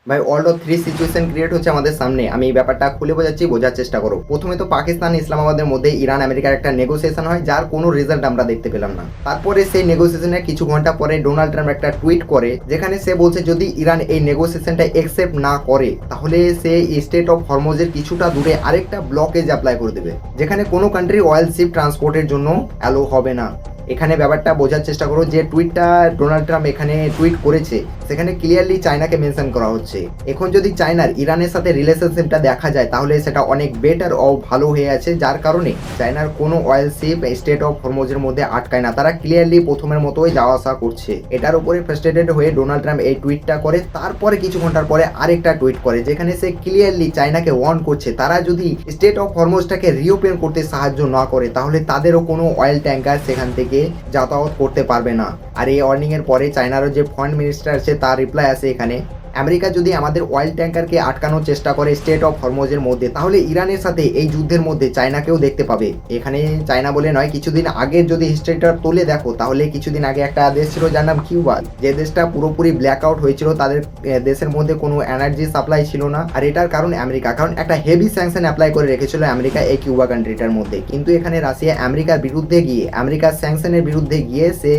ভাই world of three situation create হচ্ছে আমাদের সামনে। আমি এই ব্যাপারটা খুলে বোঝাচ্ছি, বোঝার চেষ্টা করো। প্রথমে তো পাকিস্তান ইসলামাবাদের মধ্যে ইরান আমেরিকার একটা নেগোসিয়েশন হয়, যার কোনো রেজাল্ট আমরা দেখতে পেলাম না। তারপরে সেই নেগোসিয়েশনের কিছু ঘন্টা পরে ডোনাল্ড ট্রাম্প একটা টুইট করে, যেখানে সে বলছে যদি ইরান এই নেগোসিয়েশনটা একসেপ্ট না করে তাহলে সে স্টেট অফ হরমোজের কিছুটা দূরে আরেকটা ব্লকেজ অ্যাপ্লাই করে দেবে, যেখানে কোনো কান্ট্রি অয়েল শিপ ট্রান্সপোর্টের জন্য অ্যালো হবে না। এখানে ব্যাপারটা বোঝার চেষ্টা করো, যে টুইটটা ডোনাল্ড ট্রাম্প এখানে টুইট করেছে সেখানে ক্লিয়ারলি চায়নাকে মেনশন করা হচ্ছে। এখন যদি চায়নার ইরানের সাথে রিলেশনশিপটা দেখা যায় তাহলে সেটা অনেক বেটার ও ভালো হয়ে আছে, যার কারণে চায়নার কোনো অয়েল শিপ স্টেট অফ হরমোজের মধ্যে আটকায় না, তারা ক্লিয়ারলি প্রথমের মতোই যাওয়া আসা করছে। এটার উপরে ফ্রাস্ট্রেটেড হয়ে ডোনাল্ড ট্রাম্প এই টুইটটা করে। তারপরে কিছু ঘন্টার পরে আরেকটা টুইট করে, যেখানে সে ক্লিয়ারলি চায়নাকে ওয়ার্ন করছে, তারা যদি স্টেট অফ হরমোজটাকে রিওপেন করতে সাহায্য না করে তাহলে তাদেরও কোনো অয়েল ট্যাঙ্কার সেখান থেকে যাতায়াত করতে পারবে না। আর এই ওয়ার্নিং এর পরে চায়নারও যে ফরেন মিনিস্টার আছে তার রিপ্লাই আছে এখানে, আমেরিকা যদি আমাদের অয়েল ট্যাঙ্কারকে আটকানোর চেষ্টা করে স্টেট অফ হরমোজের মধ্যে তাহলে ইরানের সাথে এই যুদ্ধের মধ্যে চায়নাকেও দেখতে পাবে। এখানে চায়না বলে নয়, কিছুদিন আগের যদি হিস্ট্রিটা তুলে দেখো তাহলে কিছুদিন আগে একটা দেশ ছিল যার নাম কিউবা, যে দেশটা পুরোপুরি ব্ল্যাক আউট হয়েছিল, তাদের দেশের মধ্যে কোনো এনার্জি সাপ্লাই ছিল না। আর এটার কারণ আমেরিকা, কারণ একটা হেভি স্যাংশন অ্যাপ্লাই করে রেখেছিল আমেরিকা এই কিউবা কান্ট্রিটার মধ্যে। কিন্তু এখানে রাশিয়া আমেরিকার বিরুদ্ধে গিয়ে, আমেরিকার স্যাংশনের বিরুদ্ধে গিয়ে সে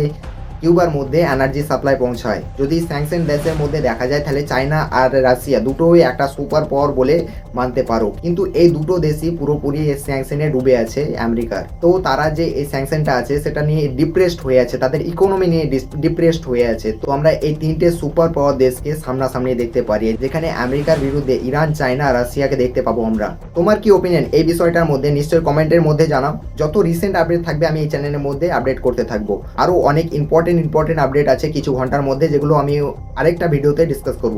কিউবার মধ্যে এনার্জি সাপ্লাই পৌঁছায়। যদি স্যাংশন দেশের মধ্যে দেখা যায় তাহলে চায়না আর রাশিয়া দুটোই একটা সুপার পাওয়ার বলে মানতে পারো, কিন্তু এই দুটো দেশই পুরোপুরি এই স্যাংশনে ডুবে আছে আমেরিকার। তো তারা যে এই স্যাংশনটা আছে সেটা নিয়ে ডিপ্রেসড হয়ে আছে, তাদের ইকোনমি নিয়ে ডিপ্রেসড হয়ে আছে। তো আমরা এই তিনটে সুপার পাওয়ার দেশকে সামনাসামনি দেখতে পারি, যেখানে আমেরিকার বিরুদ্ধে ইরান, চায়না, রাশিয়াকে দেখতে পাবো আমরা। তোমার কি ওপিনিয়ন এই বিষয়টার মধ্যে নিশ্চয়ই কমেন্টের মধ্যে জানাও। যত রিসেন্ট আপডেট থাকবে আমি এই চ্যানেলের মধ্যে আপডেট করতে থাকবো। আরও অনেক ইম্পর্টেন্ট আপডেট আছে কিছু ঘন্টার মধ্যে, যেগুলো আমি আরেকটা ভিডিওতে ডিসকাস করব।